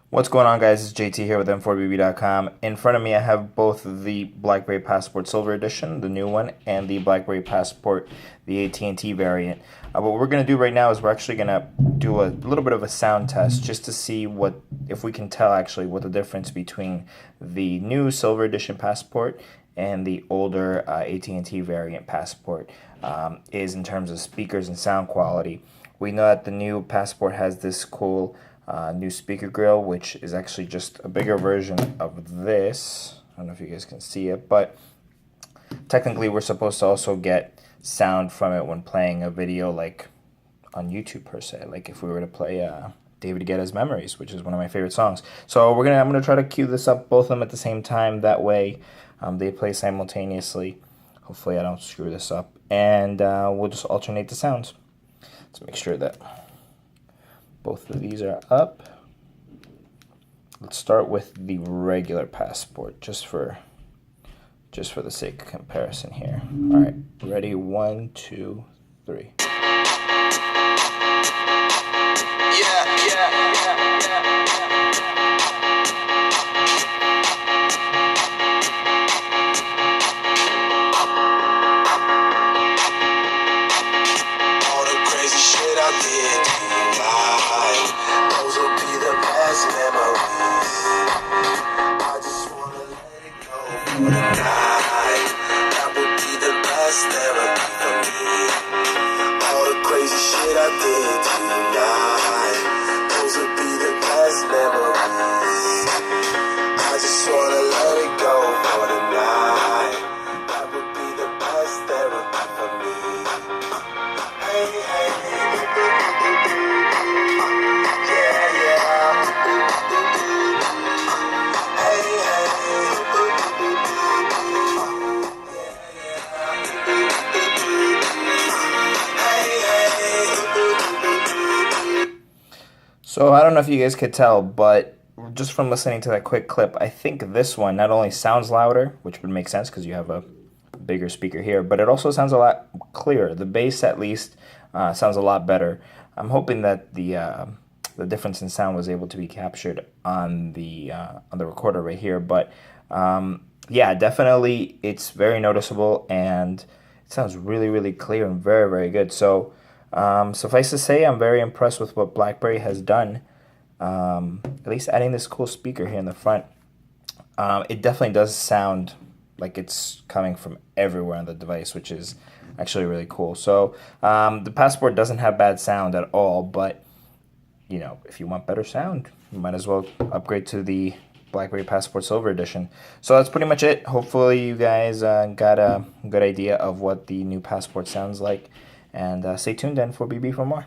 What's going on, guys? It's JT here with M4BB.com. In front of me, I have both the BlackBerry Passport Silver Edition, the new one, and the BlackBerry Passport, the AT&T variant. What we're going to do right now is we're actually going to do a little bit of a sound test just to see if we can tell actually what the difference between the new Silver Edition Passport and the older AT&T variant Passport is in terms of speakers and sound quality. We know that the new Passport has this cool new speaker grill, which is actually just a bigger version of this. I don't know if you guys can see it, but technically we're supposed to also get sound from it when playing a video like on YouTube per se, like if we were to play David Guetta's Memories, which is one of my favorite songs. So I'm gonna try to cue this up, both of them at the same time, that way they play simultaneously. Hopefully I don't screw this up, and we'll just alternate the sounds. Let's make sure that both of these are up. Let's start with the regular Passport, just for the sake of comparison here. All right, ready? 1, 2, 3. That would be the best therapy for me. All the crazy shit I did tonight, those would be the best memories. I just wanna let it go for the night. That would be the best therapy for me. Hey, hey, yeah, yeah. Hey, hey. So I don't know if you guys could tell, but just from listening to that quick clip, I think this one not only sounds louder, which would make sense because you have a bigger speaker here, but it also sounds a lot clearer. The bass, at least, sounds a lot better. I'm hoping that the difference in sound was able to be captured on the recorder right here. But yeah, definitely, it's very noticeable, and it sounds really, really clear and very, very good. So suffice to say, I'm very impressed with what BlackBerry has done. At least adding this cool speaker here in the front. It definitely does sound like it's coming from everywhere on the device, which is actually really cool. So the Passport doesn't have bad sound at all, but you know, if you want better sound, you might as well upgrade to the BlackBerry Passport Silver Edition. So that's pretty much it. Hopefully you guys got a good idea of what the new Passport sounds like. And stay tuned then for BB for more.